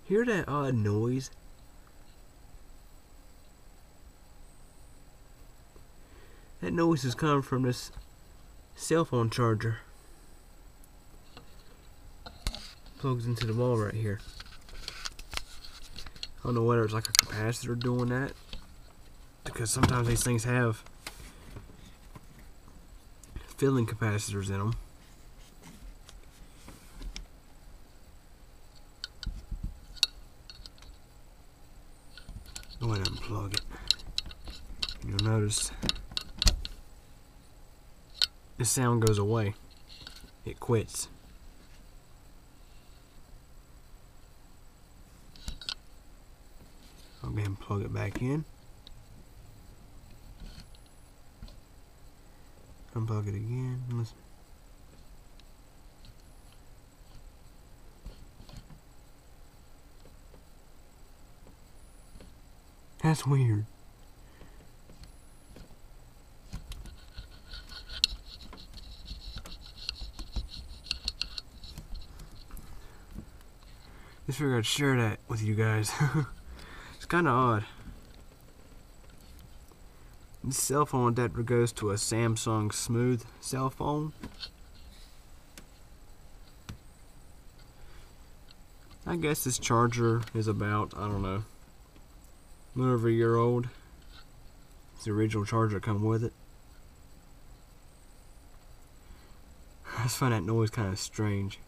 Hear that odd noise? That noise is coming from this cell phone charger. Plugs into the wall right here. I don't know whether it's like a capacitor doing that, because sometimes these things have filling capacitors in them. Go ahead and unplug it. You'll notice the sound goes away. It quits. I'll go ahead and plug it back in. Unplug it again. Listen. That's weird. Just figured I'd share that with you guys. It's kind of odd. This cell phone adapter goes to a Samsung Smooth cell phone. I guess this charger is about, I don't know, a little over a year old. It's the original charger that come with it. I just find that noise kind of strange.